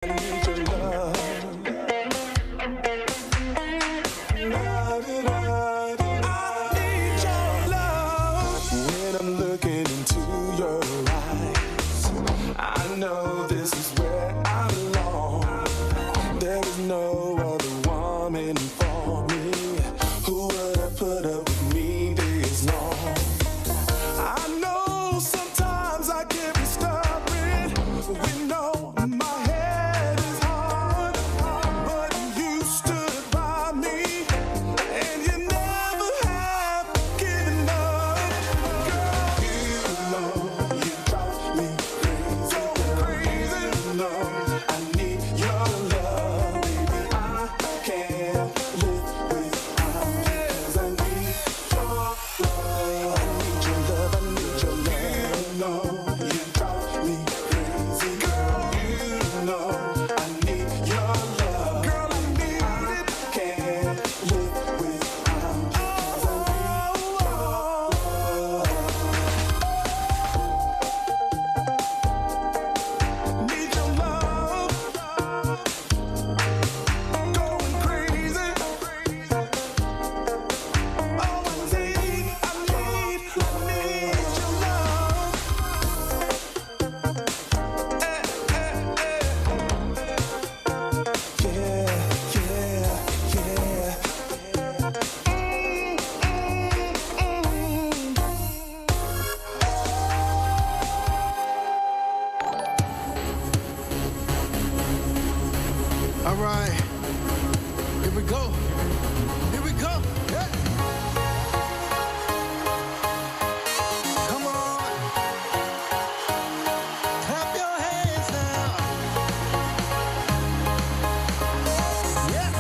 need your love. I need your love. When I'm looking into your eyes, I know this is where I belong. There is no other woman for me. Who would have put up with me this long? I know sometimes I can be stubborn. We know my head is hard, but you stood by me, and you never have given up. Girl, you know you drive me crazy, so crazy. You know I need your love, baby. I can't live without you, 'cause I need your love. I need your love, I need your love. You know you drive me crazy, girl. You know I need your love. Girl, I need it. Can't live without you, 'cause I need your love. Need your love. Going crazy. Oh, I need your love. All right, here we go. Here we go. Yeah. Come on, clap your hands now. Yeah.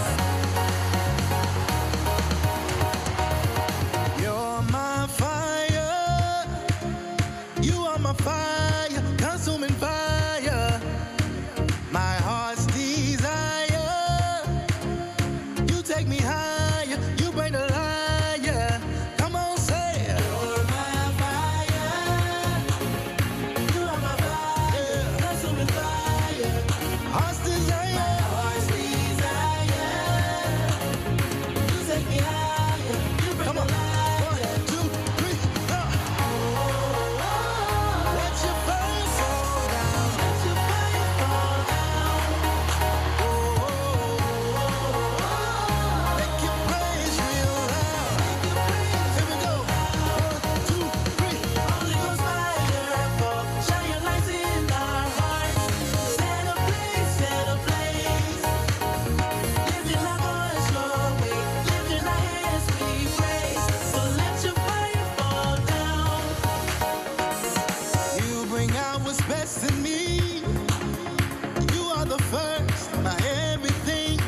You're my fire. You are my fire, consuming fire. My heart's desire. You take me higher. You bring the liar. Come on, say it. You're my fire. You are my fire. Consuming fire. Heart's desire. My heart's desire. You take me higher. You bring the liar. 1, 2, 3, Let your fire fall down. Let your fire fall down. Make your praise real loud. Here we go. 1, 2, 3. Holy Ghost fire fall. Shine your lights in our hearts. Set a place, set a place. Lifting our voice your way. Lifting our hands we praise. So let your fire fall down. You bring out what's best in me. You are the first, my everything.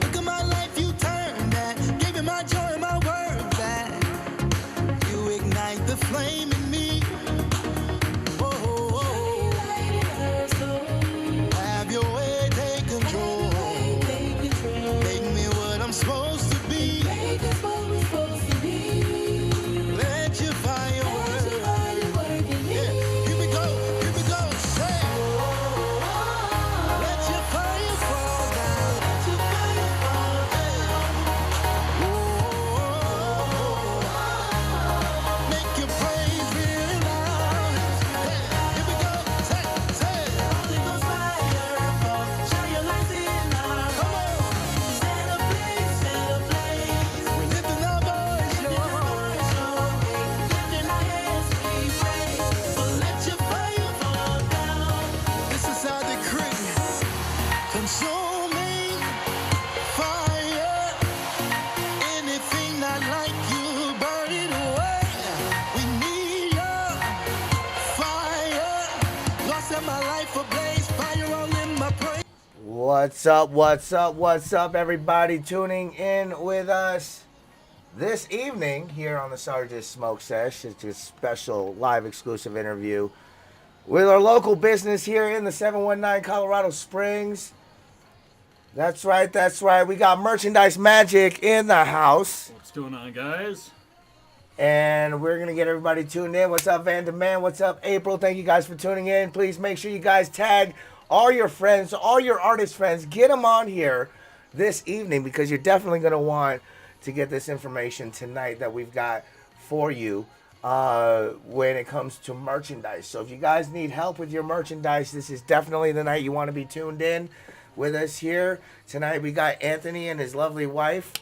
Look at my life, you turned that. Gave me my joy and my word back. You ignite the flame in me. Whoa, whoa, whoa. Have your way, take control. Make me what I'm supposed to be. Let your fire work. Yeah, here we go, here we go. Say, let your fire fall down. Let your fire fall down. Make your praise real loud. Here we go. Say, Holy Ghost fire fall. Shine your lights in our hearts. Set a place, set a place. We're lifting our voice, lifting our hands we praise. So let your fire fall down. This is our decree. Consuming fire. Anything not like you, burn it away. We need your fire. Lost in my life ablaze. Fire all in my praise. What's up, everybody tuning in with us this evening here on the SARGES Smoke Sesh. It's a special live exclusive interview with our local business here in the 719 Colorado Springs. That's right. We got Merchandise Magic in the house. What's going on, guys? And we're going to get everybody tuned in. What's up, Van Demand? What's up, April? Thank you guys for tuning in. Please make sure you guys tag all your friends, all your artist friends, get them on here this evening because you're definitely going to want to get this information tonight that we've got for you when it comes to merchandise. So if you guys need help with your merchandise, this is definitely the night you want to be tuned in with us here. Tonight we got Anthony and his lovely wife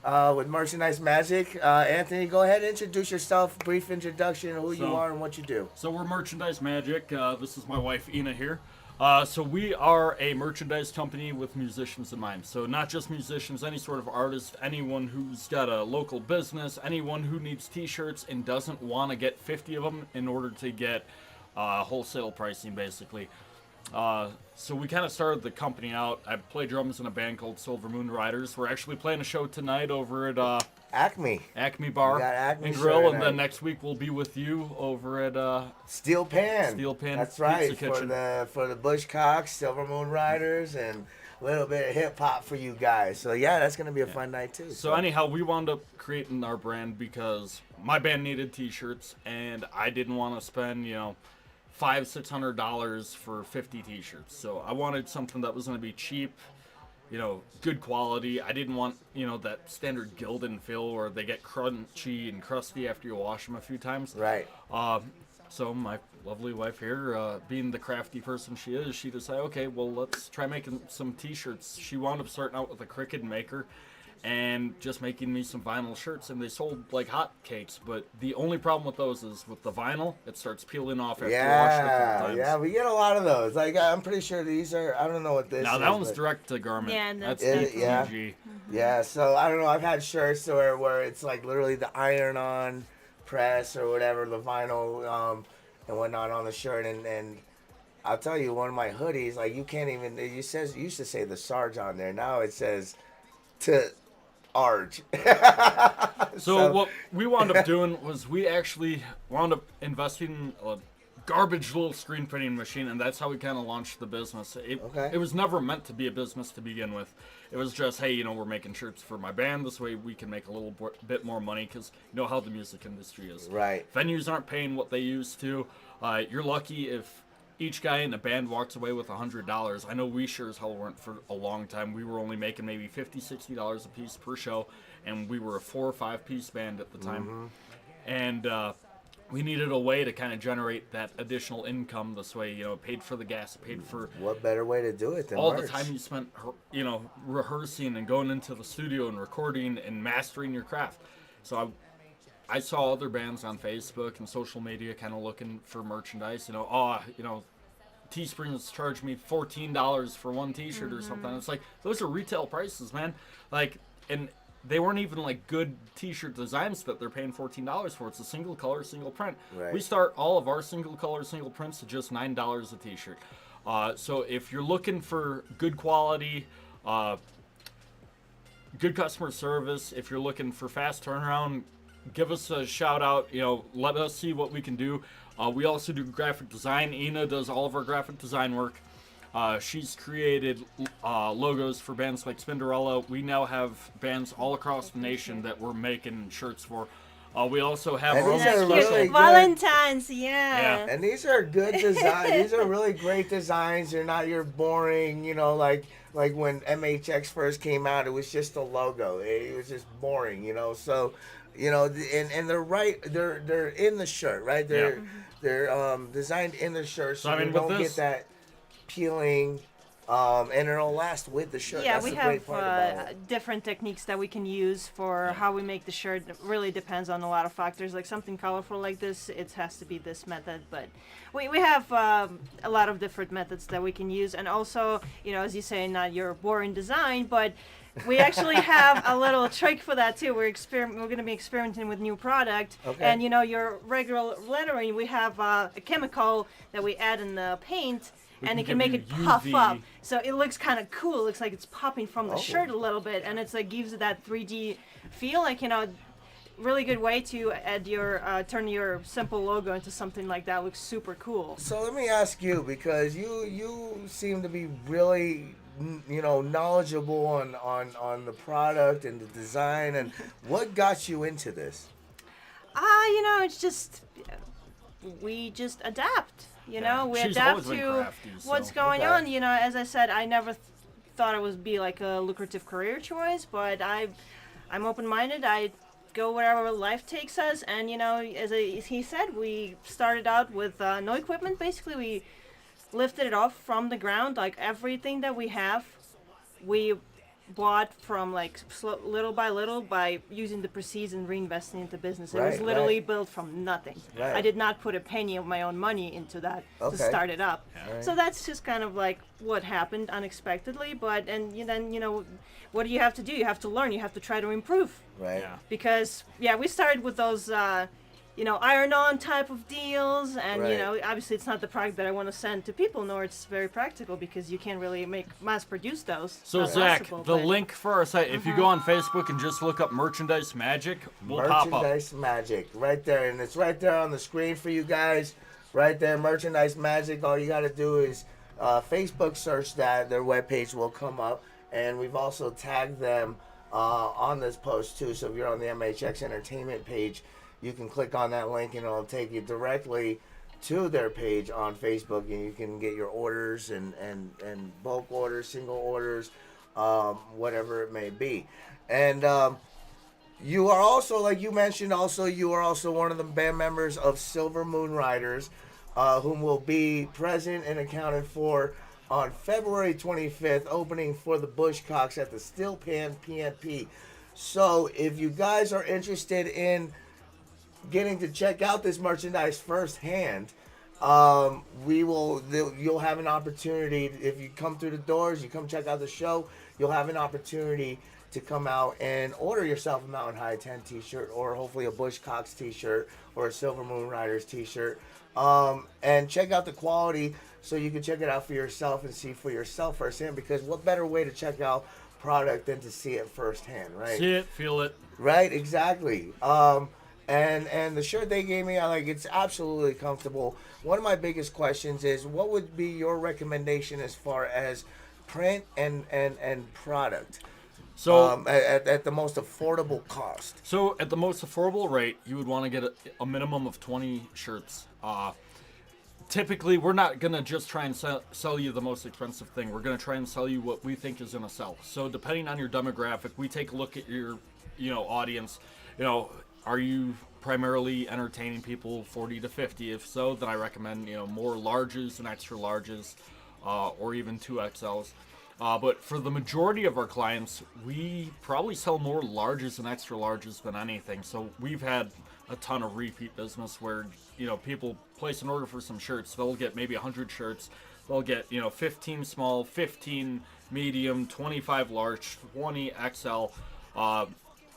with Merchandise Magic. Anthony, go ahead and introduce yourself, brief introduction of who you are and what you do. So we're Merchandise Magic. This is my wife, Ina, here. So we are a merchandise company with musicians in mind. So not just musicians, any sort of artist, anyone who's got a local business, anyone who needs t-shirts and doesn't want to get 50 of them in order to get wholesale pricing, basically. So we kind of started the company out. I play drums in a band called Silver Moon Riders. We're actually playing a show tonight over at Acme Bar got Acme and Grill, and tonight. then next week we'll be with you over at Steel Pan. That's right, Pizza for Kitchen. the Bushcocks, Silver Moon Riders, and a little bit of hip hop for you guys. So yeah, that's gonna be a fun night too. So anyhow, we wound up creating our brand because my band needed t-shirts, and I didn't want to spend, $500-$600 for 50 t-shirts. So I wanted something that was going to be cheap, good quality. I didn't want, that standard Gildan feel where they get crunchy and crusty after you wash them a few times. Right. So my lovely wife here, being the crafty person she is, she decided, okay, well, let's try making some t-shirts. She wound up starting out with a Cricut maker and just making me some vinyl shirts, and they sold like hotcakes. But the only problem with those is with the vinyl, it starts peeling off after you wash it a couple times. Yeah, we get a lot of those. Like I'm pretty sure these are. I don't know what this. Now is, that one's but- direct to garment. Yeah, that's that's yeah. PG. Yeah, so I don't know. I've had shirts where it's like literally the iron-on press or whatever, the vinyl and whatnot on the shirt, and I'll tell you, one of my hoodies, like you can't even. It used to say the Sarge on there. Now it says to Arge. So what we wound up doing was we actually wound up investing in a garbage little screen printing machine, and that's how we kind of launched the business. It was never meant to be a business to begin with. It was just, hey, we're making shirts for my band. This way we can make a little bit more money because you know how the music industry is. Right. Venues aren't paying what they used to. You're lucky if each guy in the band walks away with $100. I know we sure as hell weren't for a long time. We were only making maybe $50, $60 a piece per show, and we were a 4 or 5 piece band at the time. And we needed a way to kind of generate that additional income this way, paid for the gas, paid for What better way to do it than all merch? the time you spent, rehearsing and going into the studio and recording and mastering your craft. So I saw other bands on Facebook and social media kind of looking for merchandise, Teespring's charged me $14 for one t-shirt or something. It's like, those are retail prices, man. Like, and they weren't even like good t-shirt designs that they're paying $14 for. It's a single color, single print. Right. We start all of our single color, single prints at just $9 a t-shirt. So if you're looking for good quality, good customer service, if you're looking for fast turnaround, give us a shout out, let us see what we can do. We also do graphic design. Ina does all of our graphic design work. She's created logos for bands like Spinderella. We now have bands all across the nation that we're making shirts for. We also have And our own these are special. really good. Valentine's, yeah. And these are good designs. These are really great designs. They're not your boring, like when MHX first came out, it was just a logo. It was just boring, So, and they're right. They're in the shirt, right? They're designed in the shirt, so I mean, you with don't this- get that peeling, and it'll last with the shirt. Yeah, That's we the great have part about it. different techniques that we can use for how we make the shirt. It really depends on a lot of factors. Like something colorful like this, it has to be this method. But we have a lot of different methods that we can use. And also, as you say, not your boring design, but we actually have a little trick for that too. We're going to be experimenting with new product. Okay. And your regular lettering, we have a chemical that we add in the paint. And it can make give it you puff UV. up, so it looks kind of cool. It looks like it's popping from the Oh. shirt a little bit, and it's like gives it that 3D feel. Like really good way to add turn your simple logo into something like that. Looks super cool. So let me ask you, because you seem to be really knowledgeable on the product and the design, and what got you into this? It's just we just adapt. You Yeah. know, we She's adapt always been to crafty, what's so- going Okay. on. You know, as I said, I never thought it would be like a lucrative career choice, but I'm open-minded. I go wherever life takes us, and you know, as he said, we started out with no equipment. Basically, we lifted it off from the ground. Like everything that we have, we bought from like little by little by using the proceeds and reinvesting into business. It was Right, literally right. built from nothing. Right. I did not put a penny of my own money into that Okay. to start it up. Right. So that's just kind of like what happened unexpectedly. But then you know, what do you have to do? You have to learn. You have to try to improve. Right. Yeah. Because we started with those you know, iron-on type of deals, and Right. you know, obviously it's not the product that I want to send to people, nor it's very practical because you can't really mass-produce those. So Not Zach, possible, the but- link for our site, if you go on Facebook and just look up Merchandise Magic, we'll pop up. Merchandise Magic, right there, and it's right there on the screen for you guys. Right there, Merchandise Magic. All you got to do is Facebook search that. Their webpage will come up, and we've also tagged them on this post too. So if you're on the MHX Entertainment page, you can click on that link, and it'll take you directly to their page on Facebook, and you can get your orders and bulk orders, single orders, whatever it may be, and. You are also, like you mentioned, you are also one of the band members of Silver Moon Riders, whom will be present and accounted for on February 25th, opening for the Bushcocks at the Steel Pan PNP. So if you guys are interested in getting to check out this merchandise firsthand, you'll have an opportunity. If you come through the doors, you come check out the show, you'll have an opportunity to come out and order yourself a Mountain High 10 t-shirt, or hopefully a Bushcocks t-shirt, or a Silver Moon Riders t-shirt, and check out the quality so you can check it out for yourself and see for yourself firsthand, because what better way to check out product than to see it firsthand, right? See it, feel it. Right, exactly. And the shirt they gave me, it's absolutely comfortable. One of my biggest questions is, what would be your recommendation as far as print and product? So, At the most affordable cost. so at the most affordable rate, you would want to get a minimum of 20 shirts. Typically, we're not going to just try and sell you the most expensive thing. We're going to try and sell you what we think is going to sell. So depending on your demographic, we take a look at your, audience. Are you primarily entertaining people 40 to 50? If so, then I recommend, more larges and extra larges, or even 2XLs. But for the majority of our clients, we probably sell more larges and extra larges than anything. So we've had a ton of repeat business where, people place an order for some shirts. They'll get maybe 100 shirts. They'll get, 15 small, 15 medium, 25 large, 20 XL,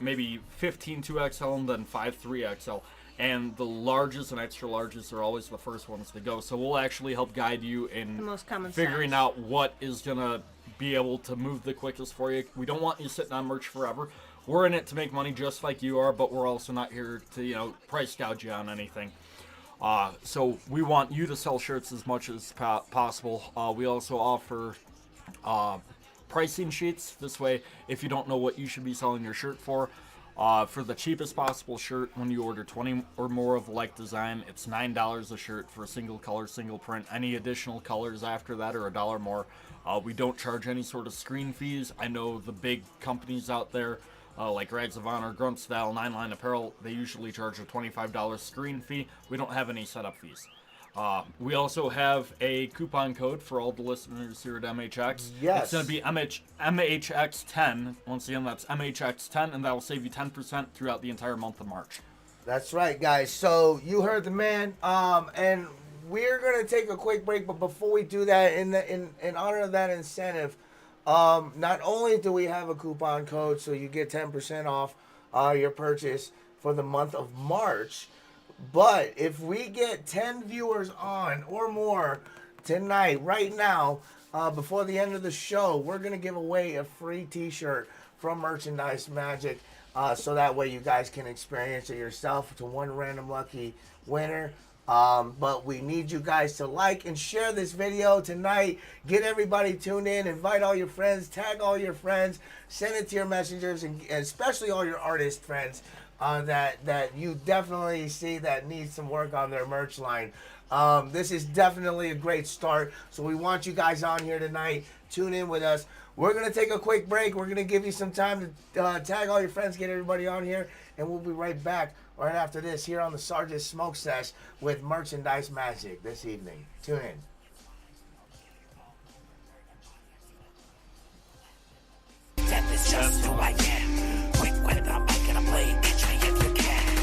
maybe 15 2XL, and then 5 3XL. And the larges and extra larges are always the first ones to go. So we'll actually help guide you in The most common figuring size. out what is going to be able to move the quickest for you. We don't want you sitting on merch forever. We're in it to make money just like you are, but we're also not here to, price gouge you on anything. So we want you to sell shirts as much as possible. We also offer pricing sheets. This way, if you don't know what you should be selling your shirt for the cheapest possible shirt, when you order 20 or more of the like design, it's $9 a shirt for a single color, single print. Any additional colors after that are $1 more. We don't charge any sort of screen fees. I know the big companies out there, like Rags of Honor, Grunt Style, 9 Line Apparel, they usually charge a $25 screen fee. We don't have any setup fees. We also have a coupon code for all the listeners here at MHX. Yes. It's going to be MHX10. Once again, that's MHX10, and that will save you 10% throughout the entire month of March. That's right, guys. So you heard the man. And we're gonna take a quick break, but before we do that, in honor of that incentive, not only do we have a coupon code, so you get 10% off your purchase for the month of March, but if we get 10 viewers on or more tonight, right now, before the end of the show, we're gonna give away a free T-shirt from Merchandise Magic, so that way you guys can experience it yourself to one random lucky winner. But we need you guys to like and share this video tonight. Get everybody tuned in. Invite all your friends. Tag all your friends. Send it to your messengers, and especially all your artist friends. that you definitely see that needs some work on their merch line. This is definitely a great start. So we want you guys on here tonight. Tune in with us. We're going to take a quick break. We're going to give you some time to tag all your friends, get everybody on here, and we'll be right back right after this here on the SARGES Smoke Sesh with Merchandise Magic this evening. Tune in. Death is just who I am. Quick with the mic and I play, catch me if you can.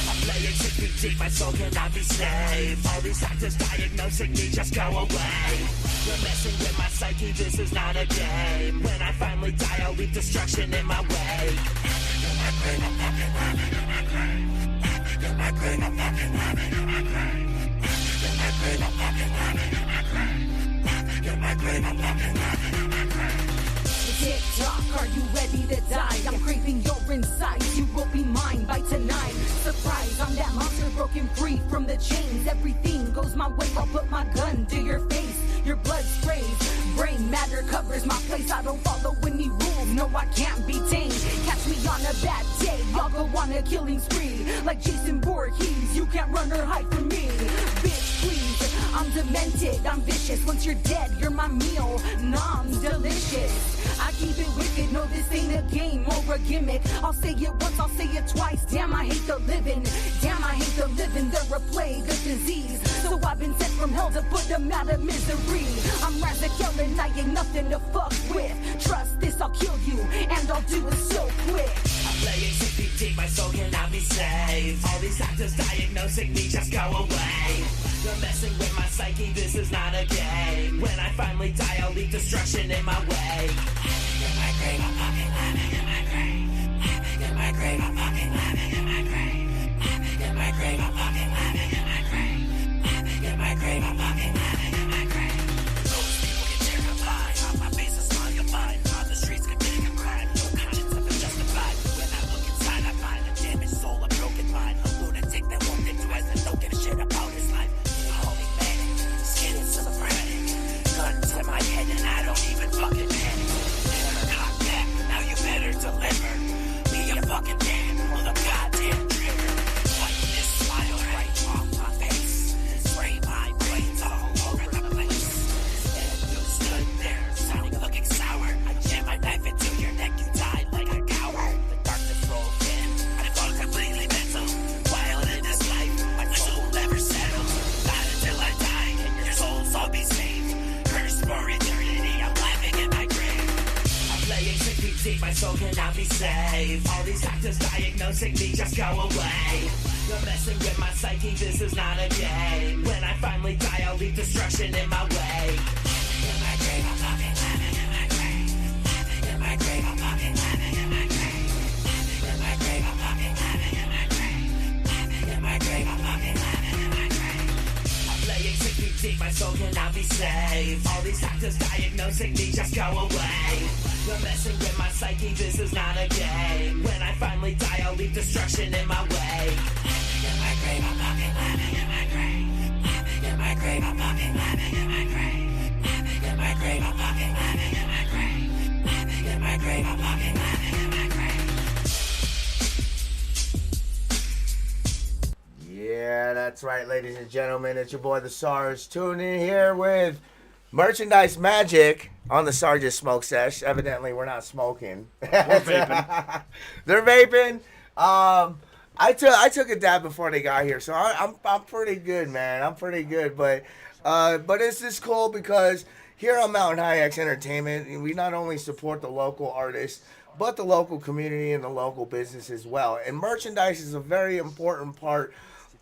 I'm playing 6 feet deep, my soul cannot be saved. All these doctors diagnosing me, just go away. You're messing with my psyche, this is not a game. When I finally die, I'll leave destruction in my way. In my grave, I'm fucking laughing in my grave. In my grave, I'm fucking laughing in my grave. In my grave, I'm fucking laughing in my grave. In my grave, I'm fucking laughing in my grave. TikTok, are you ready to die? I'm craving your insides, you will be mine by tonight. Surprise, I'm that monster broken free from the chains. Everything goes my way, I'll put my gun to your face. Your blood sprays, brain matter covers my place. I don't follow any rules, no I can't be tamed. Catch me on a bad day, I'll go on a killing spree. Like Jason Voorhees, you can't run or hide from me. Bitch, please, I'm demented, I'm vicious. Once you're dead, you're my meal, nom's delicious. I keep it wicked, no this ain't a game or a gimmick. I'll say it once, I'll say it twice. Damn, I hate the living. Damn, I hate the living. They're a plague, a disease. So I've been sent from hell to put them out of misery. I'm Razakel and I ain't nothing to fuck with. Trust this, I'll kill you, and I'll do it so quick. I'm playing 6 feet deep, my soul cannot be saved. All these doctors diagnosing me, just go away. You're messing with my psyche, this is not a game. When I finally die, I'll leave destruction in my way. In my grave, I'm fucking laughing in my grave. In my grave, I'm fucking laughing in my grave. In my grave, I'm fucking laughing in my grave. In my grave, I'm fucking laughing in my grave. Those people get terrified. On my face, a smile you'll find. On the streets, committing a crime. No conscience ever justified. When I look inside, I find a damaged soul, a broken mind. A lunatic that won't think twice and don't give a shit about his life. Holy manic, skin is schizophrenic. Gun to my head and I don't even fucking panic. Never cock back, now you better deliver. Be a fucking man, pull the goddamn trigger. Wipe this smile right off my face. Spray my brains all over the place. And you stood there, sounding looking sour. I jam my knife into your neck, you died like a coward. The darkness rolls in, I fall completely mental. Wild in this life, my soul never settles. Not until I die, and your souls all be saved. Cursed for eternity, I'm laughing in my grave. I'm playing 6 feet deep, my soul cannot be saved. All these doctors diagnosing me, just go away. You're messing with my psyche, this is not a game. When I finally die, I'll leave destruction in my way. In my grave, I'm fucking laughing in my grave. In my grave, I'm fucking laughing in my grave. In my grave, I'm fucking laughing in my grave. In my grave, I'm fucking laughing in my grave. I'm playing 6 feet deep, my soul cannot be saved. All these doctors diagnosing me, just go away. You're messing with my psyche, this is not a game. When I finally die, I'll leave destruction in my way. In my grave, I'm fucking laughing in my grave. In my grave, I'm fucking laughing in my grave. In my grave, I'm fucking laughing in my grave. In my grave, I'm fucking laughing in my grave. Yeah, that's right, ladies and gentlemen. It's your boy, the SARS. Tune in here with Merchandise Magic on the SARGES Smoke Sesh. Evidently, we're not smoking. We're vaping. They're vaping. I took a dab before they got here, so I'm pretty good, man. I'm pretty good, but it's just cool because here on Mountain High X Entertainment, we not only support the local artists, but the local community and the local business as well. And merchandise is a very important part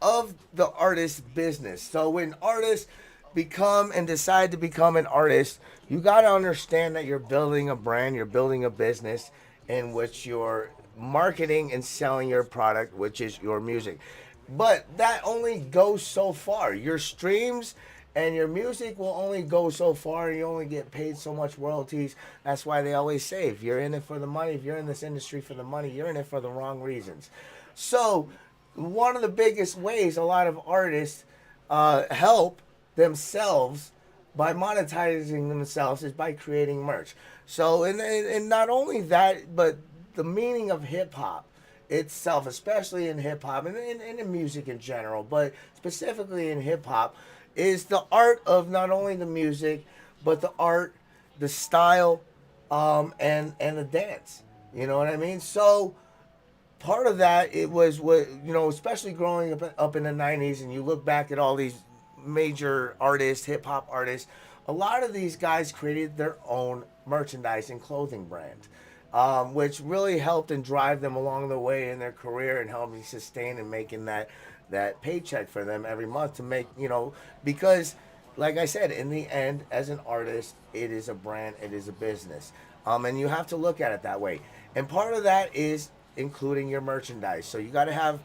of the artist business. So when artists become and decide to become an artist, you got to understand that you're building a brand, you're building a business in which you're marketing and selling your product, which is your music. But that only goes so far. Your streams and your music will only go so far. You only get paid so much royalties. That's why they always say, if you're in it for the money, if you're in this industry for the money, you're in it for the wrong reasons. So one of the biggest ways a lot of artists help themselves by monetizing themselves is by creating merch. So and not only that, but the meaning of hip hop itself, especially in hip hop and in music in general, but specifically in hip hop, is the art of not only the music, but the art, the style, and the dance. You know what I mean? So part of that, it was what, especially growing up in the '90s, and you look back at all these major artists, hip hop artists. A lot of these guys created their own merchandise and clothing brand, which really helped and drive them along the way in their career and helped me sustain and making that paycheck for them every month to make, because like I said, in the end, as an artist, it is a brand, it is a business, and you have to look at it that way. And part of that is including your merchandise. So you got to have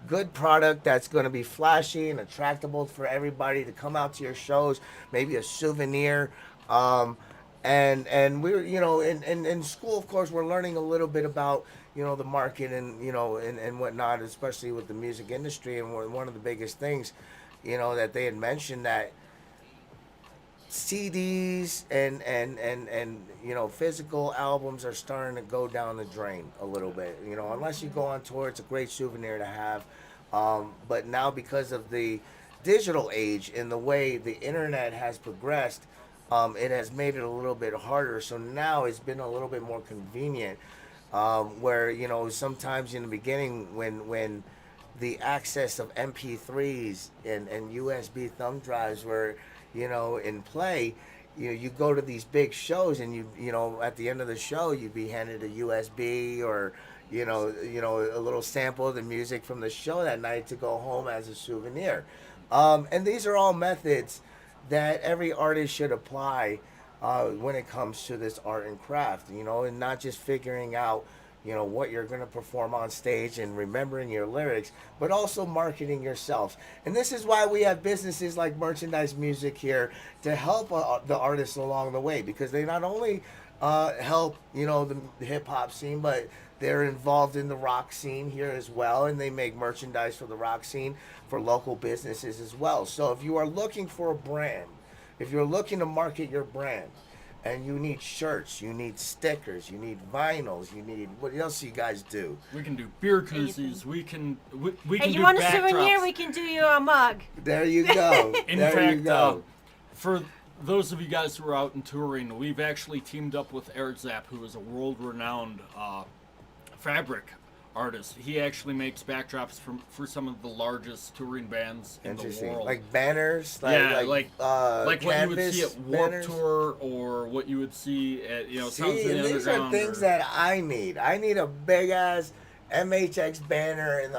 good product that's going to be flashy and attractable for everybody to come out to your shows, maybe a souvenir. And we're, in school, of course, we're learning a little bit about, the market and, and whatnot, especially with the music industry. And one of the biggest things, that they had mentioned, that CDs and physical albums are starting to go down the drain a little bit. Unless you go on tour, it's a great souvenir to have. But now, because of the digital age and the way the internet has progressed, it has made it a little bit harder. So now it's been a little bit more convenient, where sometimes in the beginning, when the access of MP3s and USB thumb drives were in play, you go to these big shows, and at the end of the show, you'd be handed a USB or a little sample of the music from the show that night to go home as a souvenir. And these are all methods that every artist should apply when it comes to this art and craft, and not just figuring out what you're going to perform on stage and remembering your lyrics, but also marketing yourself. And this is why we have businesses like Merchandise Music here to help the artists along the way, because they not only help, the hip hop scene, but they're involved in the rock scene here as well, and they make merchandise for the rock scene for local businesses as well. So if you are looking for a brand, if you're looking to market your brand, and you need shirts, you need stickers, you need vinyls, you need, what else do you guys do? We can do beer koozies. We can Hey, do you want a backdrops. souvenir? We can do you a mug. There you go. In there fact, you go. for those of you guys who are out and touring, we've actually teamed up with Zap, who is a world-renowned fabric artist. He actually makes backdrops for some of the largest touring bands in the Interesting. world. Like banners? Like what you would see canvas at Warped banners? Tour, or what you would see at Sounds of See, the these are Underground. things that I need. I need a big ass MHX banner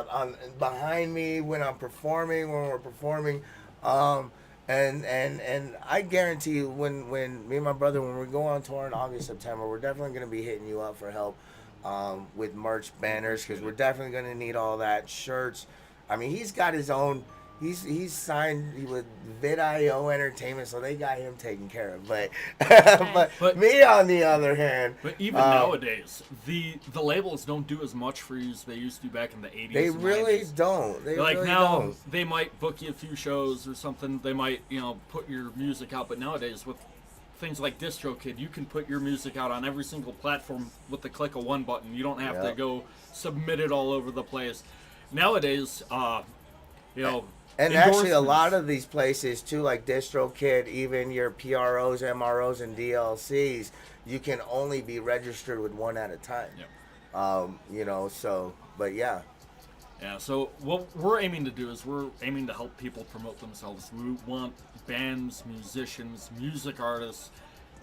behind me when we're performing. And I guarantee you, when me and my brother, when we go on tour in August, September, we're definitely going to be hitting you up for help with merch, banners, because we're definitely going to need all that. Shirts. I mean, he's got his own. He's signed with VidIO Entertainment, so they got him taken care of. But but me, on the other hand, But even nowadays, the labels don't do as much for you as they used to back in the 80s. they and really 90s. don't. They Like really now, don't. they might book you a few shows or something. They might, put your music out. But nowadays, with things like DistroKid, you can put your music out on every single platform with the click of one button. You don't have to Yep. go submit it all over the place. Nowadays, And actually, a lot endorsements. of these places too, like DistroKid, even your PROs, MROs, and DLCs, you can only be registered with one at a time. Yep. So, but yeah. Yeah, so what we're aiming to do is we're aiming to help people promote themselves. We want bands, musicians, music artists,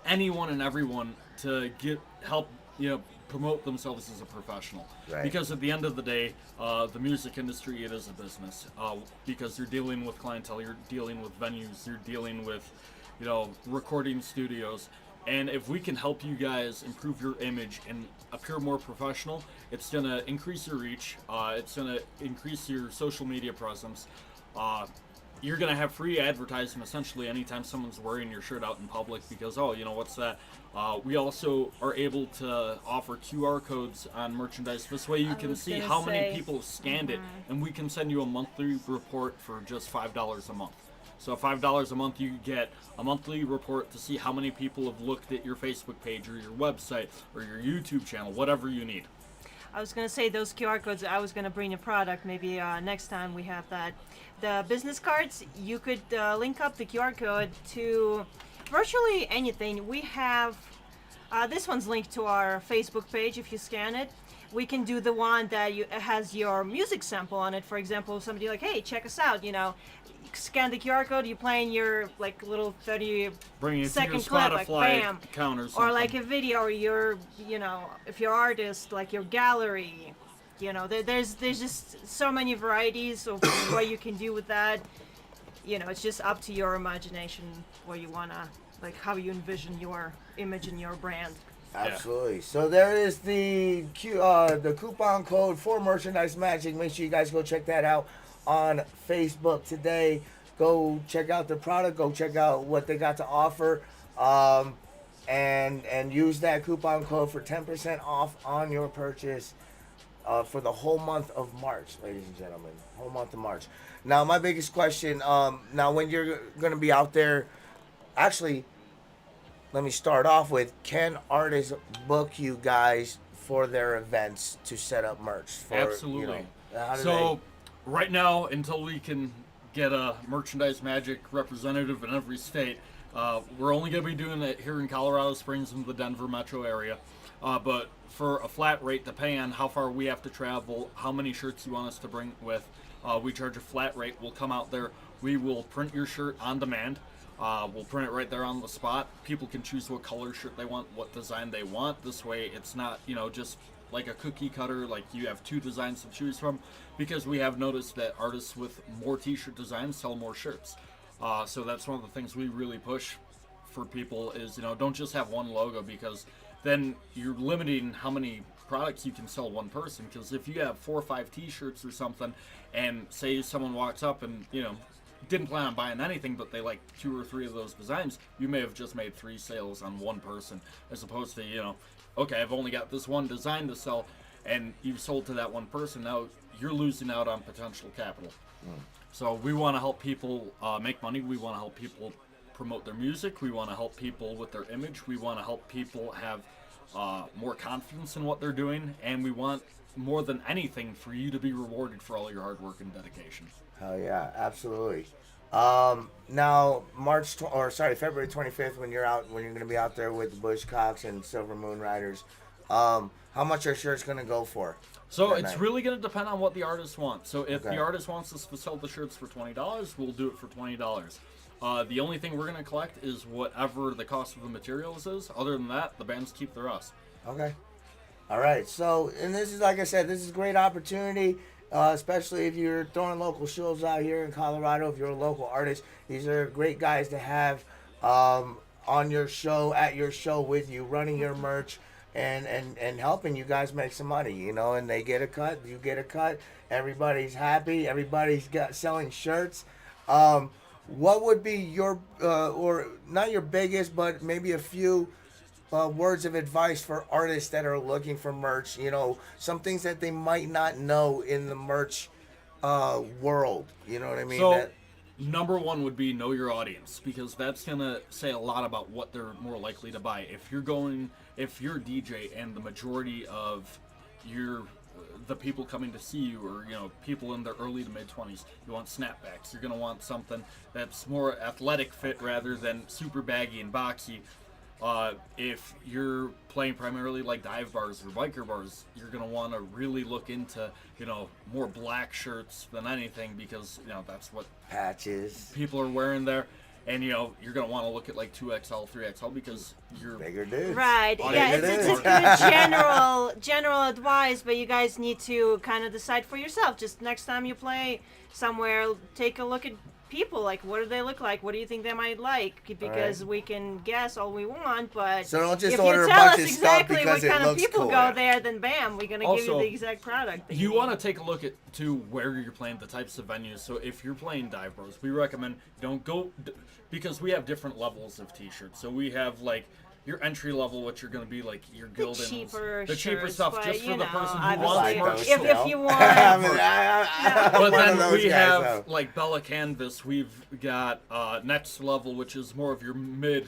anyone and everyone to help promote themselves as a professional. Right. Because at the end of the day, the music industry, it is a business. Because you're dealing with clientele, you're dealing with venues, you're dealing with, recording studios. And if we can help you guys improve your image and appear more professional, it's going to increase your reach. It's going to increase your social media presence. You're going to have free advertising essentially anytime someone's wearing your shirt out in public because, what's that? We also are able to offer QR codes on merchandise. This way you can see how many people have scanned it, and we can send you a monthly report for just $5 a month. So $5 a month, you get a monthly report to see how many people have looked at your Facebook page or your website or your YouTube channel, whatever you need. I was gonna say those QR codes. I was gonna bring a product. Maybe next time we have that. The business cards. You could link up the QR code to virtually anything. We have this one's linked to our Facebook page. If you scan it, we can do the one that has your music sample on it. For example, somebody like, hey, check us out. You know, scan the QR code. You playing your like little 30-second clip, like bam, count or something. or like a video, or your, you know, if you're artist, like your gallery. You know, there's just so many varieties of what you can do with that. You know, it's just up to your imagination what you wanna, like how you envision your image and your brand. Absolutely. So there is the coupon code for Merchandise Magic. Make sure you guys go check that out on Facebook today. Go check out the product. Go check out what they got to offer, and use that coupon code for 10% off on your purchase for the whole month of March, ladies and gentlemen. Whole month of March. Now, my biggest question. Now, when you're gonna be out there, actually. Let me start off with, can artists book you guys for their events to set up merch? For, Absolutely. You know, so right now, until we can get a Merchandise Magic representative in every state, we're only going to be doing it here in Colorado Springs and the Denver metro area. But for a flat rate, depending on how far we have to travel, how many shirts you want us to bring with, we charge a flat rate. We'll come out there. We will print your shirt on demand. We'll print it right there on the spot. People can choose what color shirt they want, what design they want. This way it's not, you know, just like a cookie cutter, like you have two designs to choose from, because we have noticed that artists with more t-shirt designs sell more shirts. So that's one of the things we really push for people is, you know, don't just have one logo, because then you're limiting how many products you can sell one person. Because if you have 4 or 5 t-shirts or something, and say someone walks up and, you know, didn't plan on buying anything, but they like 2 or 3 of those designs, you may have just made 3 sales on one person, as opposed to, you know, okay, I've only got this one design to sell, and you've sold to that one person. Now you're losing out on potential capital. So we want to help people make money. We want to help people promote their music. We want to help people with their image. We want to help people have more confidence in what they're doing, and we want, more than anything, for you to be rewarded for all your hard work and dedication. Hell yeah, absolutely. Now, February 25th, when you're going to be out there with the Bushcocks and Silver Moon Riders, how much are shirts going to go for? So it's really going to depend on what the artist wants. So if the artist wants us to sell the shirts for $20, we'll do it for $20. The only thing we're going to collect is whatever the cost of the materials is. Other than that, the bands keep the rest. Okay. All right. So, and this is, like I said, this is a great opportunity. Especially if you're throwing local shows out here in Colorado, if you're a local artist, these are great guys to have on your show, at your show with you, running your merch and helping you guys make some money, you know, and they get a cut, you get a cut, everybody's happy, everybody's selling shirts. What would be your, or not your biggest, but maybe a few words of advice for artists that are looking for merch, you know, some things that they might not know in the merch world, you know what I mean? So, number one would be know your audience, because that's going to say a lot about what they're more likely to buy. If you're a DJ and the majority of the people coming to see you, or, you know, people in their early to mid 20s, you want snapbacks, you're going to want something that's more athletic fit rather than super baggy and boxy. If you're playing primarily like dive bars or biker bars, you're going to want to really look into, you know, more black shirts than anything, because, you know, that's what patches people are wearing there. And, you know, you're going to want to look at like 2XL, 3XL, because you're bigger dudes. Right. Yeah, it's a good general advice, but you guys need to kind of decide for yourself. Just next time you play somewhere, take a look at people, like, what do they look like, what do you think they might like, because we can guess all we want, but so don't just if order you a tell bunch us of exactly stuff because what kind it of looks people cool. go there, then bam, we're gonna give you Also, the exact product that you need. want to take a look to where you're playing, the types of venues. So if you're playing dive bros, we recommend don't go, because we have different levels of t-shirts. So we have like your entry level, which you're going to be like your Gildans, the cheaper shirts, stuff, but, just for you the know, person who obviously, wants merch. if you want, But then those we guys, have though. like Bella Canvas. We've got next level, which is more of your mid,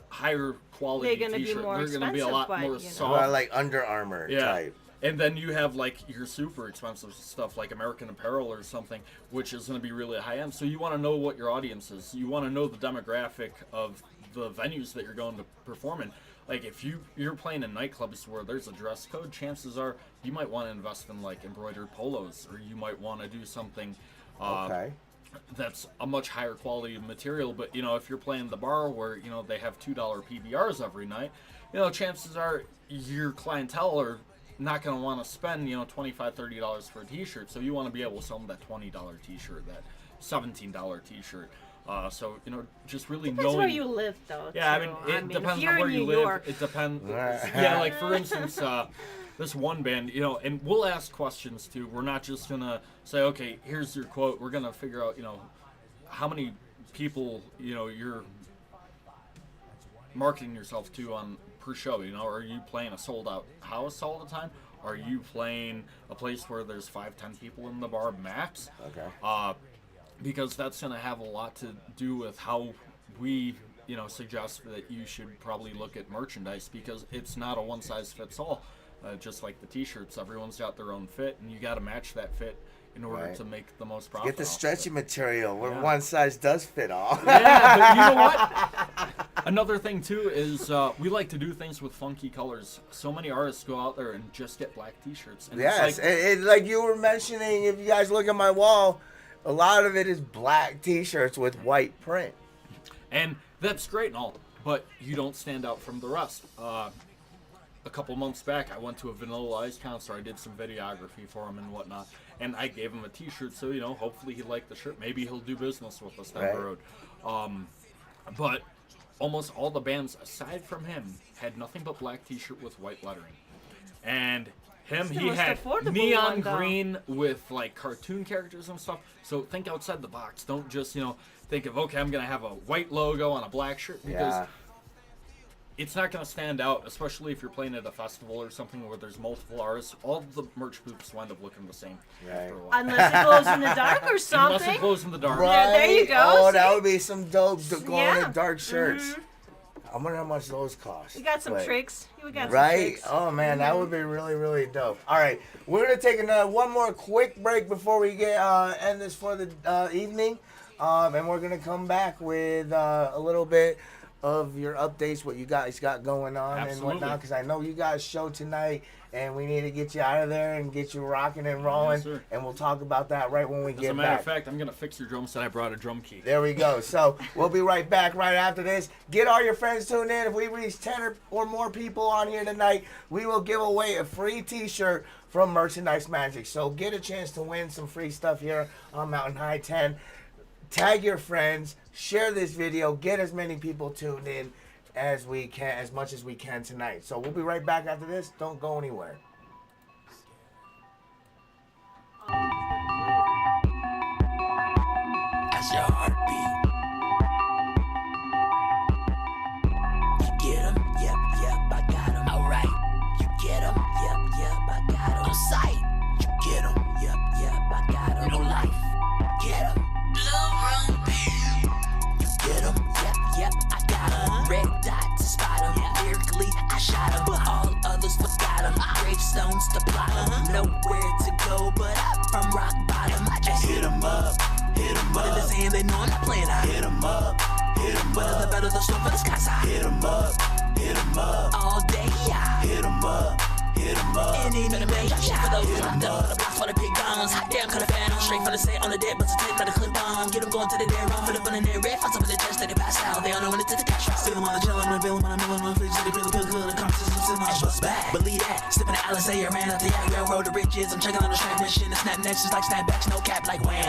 higher quality They're gonna be t-shirt. more They're going to be a lot expensive, more but, you know. soft. Like Under Armour type. And then you have like your super expensive stuff like American Apparel or something, which is going to be really high end. So you want to know what your audience is. You want to know the demographic of the venues that you're going to perform in. Like if you're playing in nightclubs where there's a dress code, chances are you might want to invest in like embroidered polos, or you might want to do something that's a much higher quality of material. But if you're playing the bar where they have $2 PBRs every night, chances are your clientele are not going to want to spend $25, $30 for a t-shirt. So you want to be able to sell them that $20 t-shirt, that $17 t-shirt. So just really Depends knowing where you live, though. Yeah, too. I mean, it depends if you're on where in you New live. York, It depends. Yeah, like for instance, this one band, and we'll ask questions too. We're not just gonna say, okay, here's your quote. We're gonna figure out, how many people, you're marketing yourself to on per show. Are you playing a sold out house all the time? Are you playing a place where there's 5-10 people in the bar max? Okay. Because that's going to have a lot to do with how we, suggest that you should probably look at merchandise, because it's not a one size fits all. Just like the t-shirts, everyone's got their own fit, and you got to match that fit in order to make the most profit. Get the stretchy material where Yeah. one size does fit all. Yeah, but you know what? Another thing too is we like to do things with funky colors. So many artists go out there and just get black t-shirts. And Yes, it's like you were mentioning, if you guys look at my wall, a lot of it is black t-shirts with white print. and that's great and all, but you don't stand out from the rest. A couple months back, I went to a Vanilla Ice concert. I did some videography for him and whatnot, and I gave him a t-shirt, so hopefully he liked the shirt. Maybe he'll do business with us down the road. But almost all the bands aside from him had nothing but black t-shirt with white lettering, and him, the he most had affordable neon one, though. green with like cartoon characters and stuff. So think outside the box. Don't just think of, okay, I'm gonna have a white logo on a black shirt, because it's not going to stand out, especially if you're playing at a festival or something where there's multiple artists. All the merch booths wind up looking the same after a while. unless it glows in the dark or something. Unless it glows in the dark. Right. Yeah, there you go, Oh, that see? would be some dope glow in the dark shirts. Mm-hmm. I wonder how much those cost. We got some But- tricks. We got some Right? tricks. Oh man, that would be really, really dope. All right, we're gonna take one more quick break before we get end this for the evening, and we're gonna come back with a little bit of your updates, what you guys got going on and Absolutely. whatnot, because I know you guys show tonight, and we need to get you out of there and get you rocking and rolling, Yes, sir. and we'll talk about that right when we As get a matter back. of fact, I'm going to fix your drum set. I brought a drum key. There we go. So we'll be right back right after this. Get all your friends tuned in. If we reach 10 or more people on here tonight, we will give away a free t-shirt from Merchandise Magic. So get a chance to win some free stuff here on Mountain High 10. Tag your friends. Share this video. Get as many people tuned in as we can, as much as we can tonight. So we'll be right back after this. Don't go anywhere. That's your heartbeat. You get 'em? Yep, I got 'em. Alright. You get 'em? Yep, I got 'em. On sight. You get 'em? Yep, I got 'em. No life. Get 'em? Blue room beer. You get 'em? Yep, I got 'em. Red dot to spot 'em. Lyrically, I shot 'em, but all others forgot 'em. Gravestones to plot 'em. Nowhere to go, but up from rock bottom. I just hit 'em up. But in the sand, they know I'm not playing out. Hit 'em up. Whether the better the storm for the sky side. Hit 'em up. All day, yeah. Hit 'em up. Any major shot for those locked up. The blocks for the big guns. Hot damn, cut a fan on straight from the set on the dead, but to take by the clip on. Get 'em going to the dead run for the fun in their red. Find some of the chest that they pass out. They all know when it's to the cash route. See them on the chill, I'm gonna bill 'em on a million, on the fridge, they feel good. The conversation's in my bust back. Believe that. Sipping the Alice, I ran out the railroad to riches. I'm checking on the transmission. The snap next is like snapbacks, no cap, like wham,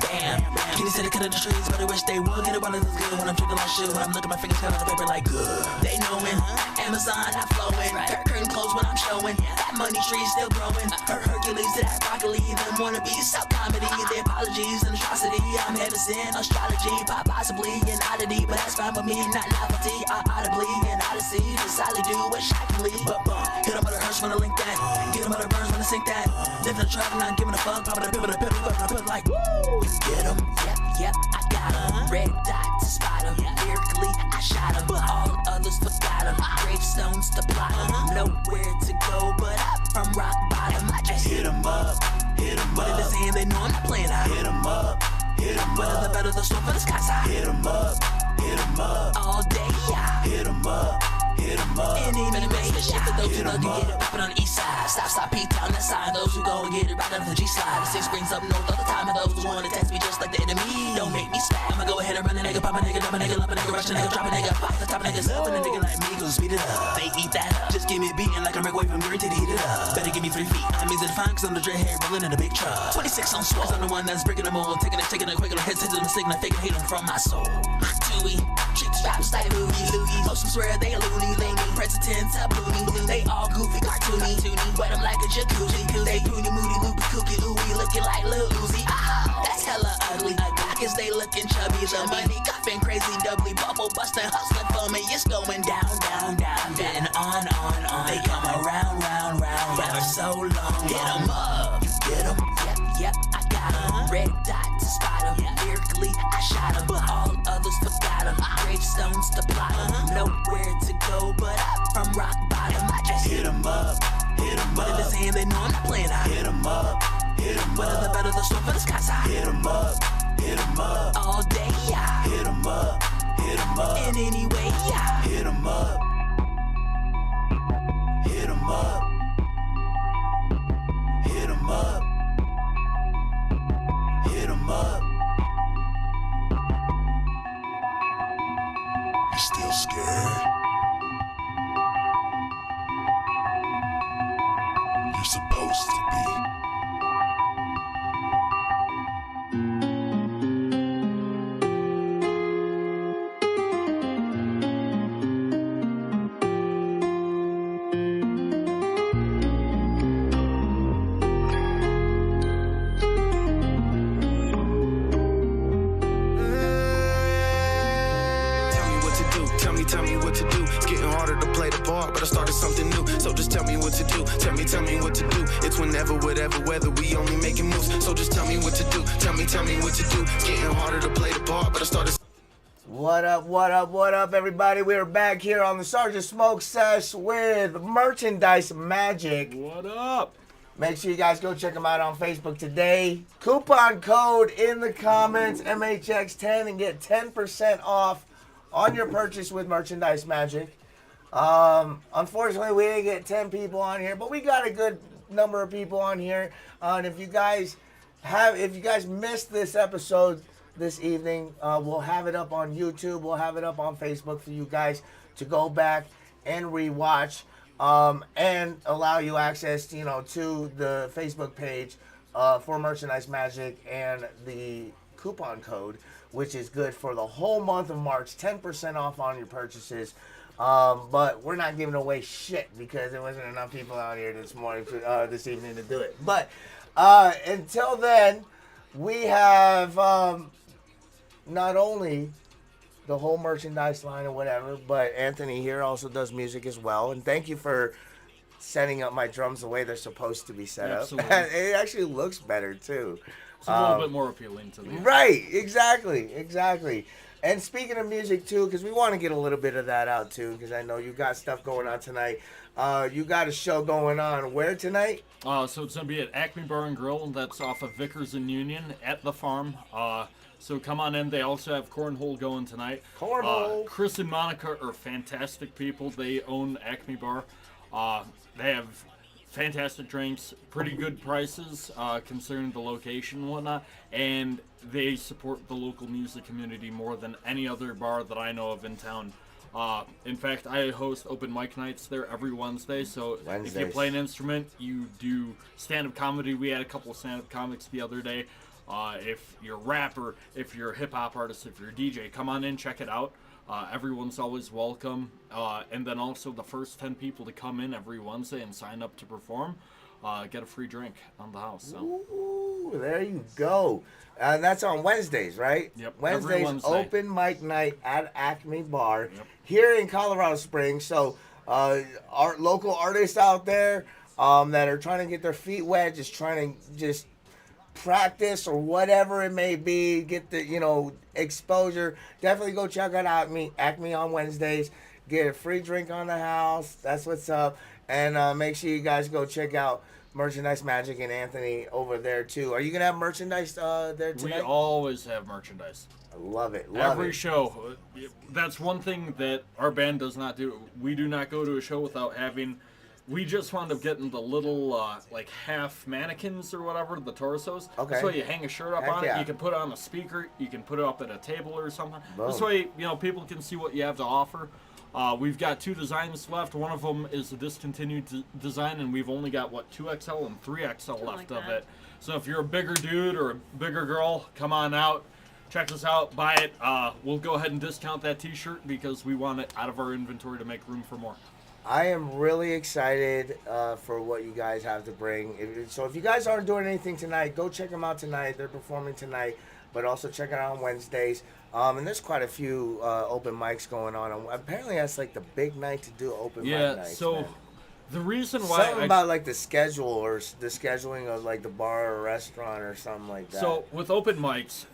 bam. Kitty said they cut the trees, but I wish they would. Get it while it looks good when I'm drinking like shit. When I'm looking, my fingers cut on the paper like good. They knowin', Amazon, I flowin'. Curtain closed when I'm showing. That money tree still growing. Hercules to that broccoli. Them wanna be South comedy. Their apologies and atrocity. I'm heaven sent, astrology, possibly an oddity, but that's fine with me, not novelty. I audibly an odyssey. Decidedly do what shockingly. But hit 'em with a hearse when I link that. Get 'em with a burns when I sink that. Living a truck, not giving a fuck. Popping a pivot, I put like woo. You get 'em? Yep, I got 'em. Red dot to spot 'em. Lyrically, I shot 'em, but all others forgot 'em. Gravestones to plot 'em. Nowhere to go, but up from rock bottom. Weather the better the storm for the skies high. Hit 'em up, All day, yeah. hit 'em up, hit 'em up. In any way, the shit for those who love to get it rapping on the east side. Stop, P-Town, that side. Those who go and get it right down the G-slide. The 6 brings up north all the time. And those who want to test me just like the enemy. Don't make me snap. I'ma go ahead and run a nigga, pop a nigga, dump a nigga, lump a nigga, rush a nigga, drop a nigga, pop the top of niggas up. And a nigga like me gon' speed it up. They eat that up. Just give me beating like a Rick Wave from guaranteed to heat it up. Better give me 3 feet. I'm easy to find cause I'm the dread hair rolling in a big truck. 26 on swole. Cause I'm the one that's breaking them all. Taking a quick little heads, hitting them, sticking a fake hate them from my soul. Chewy. Treat the straps like loogie. Most of them swear they loony. Presidents are boony. They all goofy, cartoony. Wet them like a jacuzzi. They poony, moody, loopy, kooky, ooey. Looking like Lil Uzi. That's hella ugly. Cause they looking chubby. The money coughing crazy, doubly. Bubble busting, hustling for me. It's going down. And on. They come around. For so long. Hit 'em up. You get 'em? Yep, I got 'em. Red dot to spot 'em. Lyrically, I shot 'em. But all others forgot 'em. Gravestones to plot 'em. Nowhere to go but up from rock bottom. I just Hit 'em up, But in this hand, they know I'm not playing out. hit 'em up, Weather the better the storm for the skies high. hit 'em up, All day, yeah. hit 'em up, In any way, yeah. hit 'em up, hit 'em up, hit 'em up, hit 'em up. You still scared? You're supposed to be. Tell me what to do. It's getting harder to play the part, but I started something new. So just tell me what to do. Tell me what to do. It's whenever, whatever, weather, we only making moves. So just tell me what to do. Tell me what to do. It's getting harder to play the part, but I started. What up, everybody? We're back here on the Sergeant Smoke Sesh with Merchandise Magic. What up? Make sure you guys go check them out on Facebook today. Coupon code in the comments, MHX10, and get 10% off on your purchase with Merchandise Magic. Unfortunately, we didn't get 10 people on here, but we got a good number of people on here. And if you guys missed this episode this evening, we'll have it up on YouTube. We'll have it up on Facebook for you guys to go back and rewatch, and allow you access, to the Facebook page for Merchandise Magic and the coupon code, which is good for the whole month of March, 10% off on your purchases. But we're not giving away shit because there wasn't enough people out here this evening to do it. But until then, we have not only the whole merchandise line or whatever, but Anthony here also does music as well. And thank you for setting up my drums the way they're supposed to be set Absolutely. up. It actually looks better too. It's a little bit more appealing to me. Right, exactly. And speaking of music too, because we want to get a little bit of that out too, because I know you got stuff going on tonight. You got a show going on where tonight? So it's going to be at Acme Bar and Grill, and that's off of Vickers and Union at the farm. So come on in. They also have cornhole going tonight. Cornhole. Chris and Monica are fantastic people. They own Acme Bar. They have fantastic drinks, pretty good prices considering the location and whatnot, and they support the local music community more than any other bar that I know of in town. In fact, I host open mic nights there every Wednesday, so if you play an instrument, you do stand-up comedy. We had a couple of stand-up comics the other day. If you're a rapper, if you're a hip-hop artist, if you're a DJ, come on in, check it out. Everyone's always welcome. And then also the first 10 people to come in every Wednesday and sign up to perform get a free drink on the house. So. Ooh, there you go. And that's on Wednesdays, right? Yep. Wednesdays, Wednesday. open mic night at Acme Bar Yep. here in Colorado Springs. So our local artists out there that are trying to get their feet wet, trying to practice or whatever it may be, get the exposure, definitely go check out Acme on Wednesdays. Get a free drink on the house. That's what's up. And make sure you guys go check out Merchandise Magic and Anthony over there too. Are you gonna have merchandise there We tonight? always have merchandise. I love it. Love Every it. show. That's one thing that our band does not do. We do not go to a show without having. We just wound up getting the little like half mannequins or whatever, the torsos. Okay. This way you hang a shirt up Heck on yeah. it. You can put it on a speaker. You can put it up at a table or something. This Boom. way, people can see what you have to offer. We've got 2 designs left. One of them is a discontinued design, and we've only got 2XL and 3XL left like of that. it. So if you're a bigger dude or a bigger girl, come on out. Check us out, buy it. We'll go ahead and discount that t-shirt because we want it out of our inventory to make room for more. I am really excited for what you guys have to bring. So if you guys aren't doing anything tonight, go check them out tonight. They're performing tonight, but also check it out on Wednesdays. And there's quite a few open mics going on. And apparently that's like the big night to do open mic nights. So man. the reason why Something about like the schedule or the scheduling of like the bar or restaurant or something like that. So with open mics,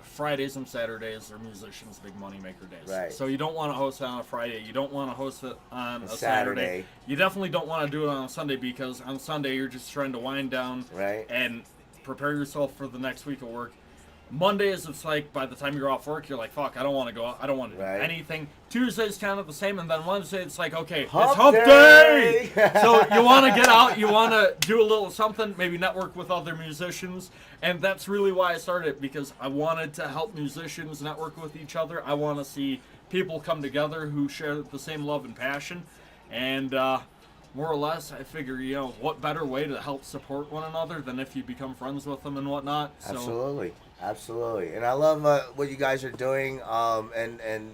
Fridays and Saturdays are musicians' big money maker days. Right. So you don't want to host it on a Friday. You don't want to host it on a Saturday. Saturday. You definitely don't want to do it on a Sunday because on Sunday you're just trying to wind down Right. and prepare yourself for the next week of work. Mondays, it's like by the time you're off work, you're like, fuck, I don't want to go out. I don't want to Right. do anything. Tuesday's kind of the same. And then Wednesday, it's like, okay, Hump it's hump day! day. So you want to get out. You want to do a little something, maybe network with other musicians. And that's really why I started, because I wanted to help musicians network with each other. I want to see people come together who share the same love and passion. And more or less, I figure, what better way to help support one another than if you become friends with them and whatnot. So, Absolutely. And I love what you guys are doing, and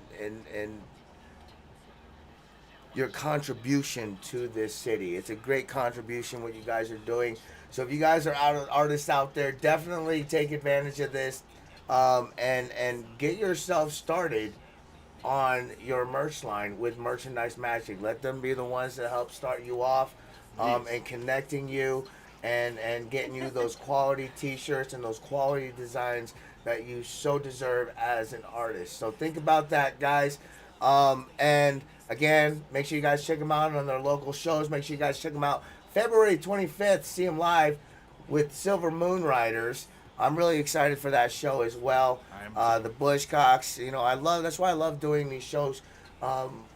your contribution to this city. It's a great contribution what you guys are doing. So if you guys are artists out there, definitely take advantage of this, and get yourself started on your merch line with Merchandise Magic. Let them be the ones that help start you off, and connecting you and getting you those quality t-shirts and those quality designs that you so deserve as an artist. So think about that, guys. And again, make sure you guys check them out on their local shows. Make sure you guys check them out February 25th. See them live with Silver Moon Riders. I'm really excited for that show as well. The Bushcocks, that's why I love doing these shows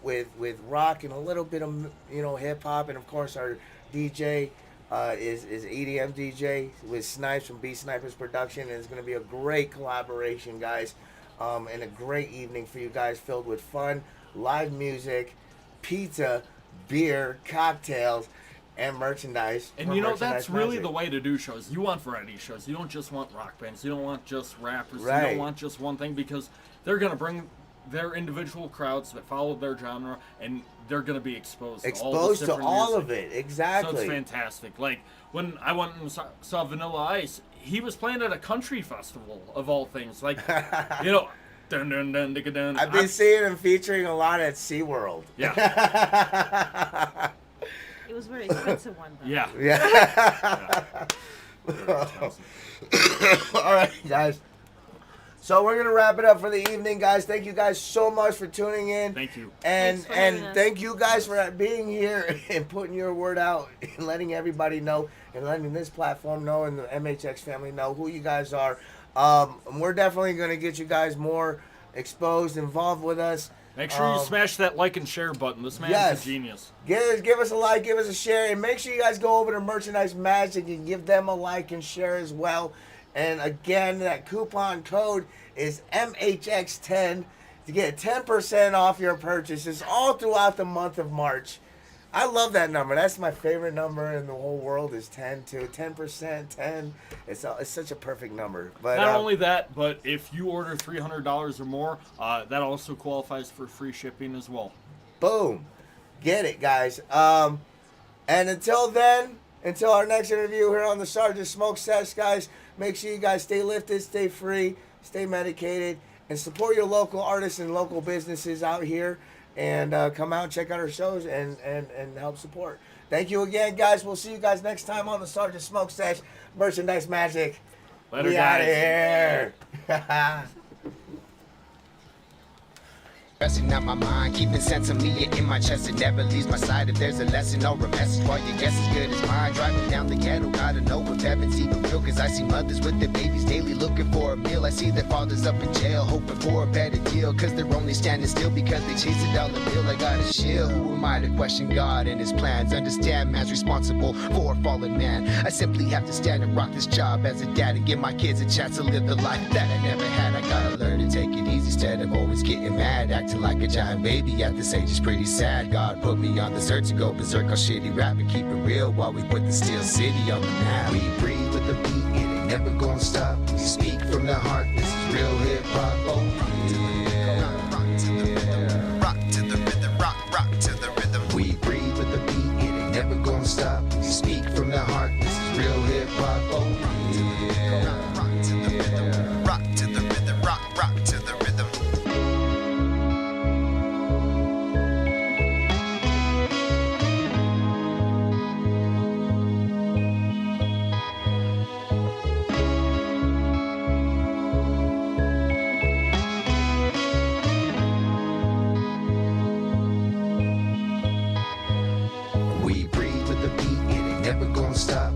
with rock and a little bit of hip hop, and of course our DJ is EDM DJ with Snipes from B Snipers Production, and it's going to be a great collaboration, guys, and a great evening for you guys, filled with fun, live music, pizza, beer, cocktails, and merchandise. And that's really the way to do shows. You want variety shows. You don't just want rock bands. You don't want just rappers. Right. You don't want just one thing, because they're going to bring their individual crowds that follow their genre, and they're going to be exposed to all of it. Exactly. So it's fantastic. Like when I went and saw Vanilla Ice, he was playing at a country festival of all things. Like, dun dun dun dun dun. I've been seeing him featuring a lot at SeaWorld. Yeah. It was very expensive one though. Yeah. All right, guys. So we're gonna wrap it up for the evening, guys. Thank you guys so much for tuning in. Thank you. And Thanks for having us. thank you guys for being here and putting your word out and letting everybody know and letting this platform know and the MHX family know who you guys are. We're definitely gonna get you guys more exposed, involved with us. Make sure you smash that like and share button. This man's a genius. Give us a like, give us a share, and make sure you guys go over to Merchandise Magic and give them a like and share as well. And again, that coupon code is MHX10 to get 10% off your purchases all throughout the month of March. I love that number. That's my favorite number in the whole world is 10 too. 10%, 10. It's such a perfect number. But not only that, but if you order $300 or more, that also qualifies for free shipping as well. Boom. Get it, guys. And until then, until our next interview here on the Sergeant Smoke Sesh, guys, make sure you guys stay lifted, stay free, stay medicated, and support your local artists and local businesses out here. And come out and check out our shows and help support. Thank you again, guys. We'll see you guys next time on the Sergeant Smoke Sesh Merchandise Magic. Later, We guys. out of here. Resting out my mind, keeping sense of me in my chest. It never leaves my side. If there's a lesson or a message, while your guess as good as mine. Driving down the ghetto, gotta know if heaven's even real. Cause I see mothers with their babies daily looking for a meal. I see their fathers up in jail, hoping for a better deal. Cause they're only standing still because they chase a dollar bill. I got a shield. Who am I to question God and his plans? Understand man's responsible for a fallen man. I simply have to stand and rock this job as a dad and give my kids a chance to live the life that I never had. I gotta learn to take it easy instead of always getting mad. Acting like a giant baby at this age is pretty sad. God put me on this earth to go berserk on shitty rap and keep it real while we put the Steel City on the map. We breathe with the beat, it ain't never gonna stop. We speak from the heart, this is real hip hop. Oh yeah. Rock to the rhythm, rock to the rhythm, rock to the rhythm. We breathe with the beat, it ain't never gonna stop. We speak from the heart, this is real hip hop. Oh yeah. Rock to the rhythm, rock to the rhythm, rock to the rhythm. We breathe with the beat, it ain't never gonna stop.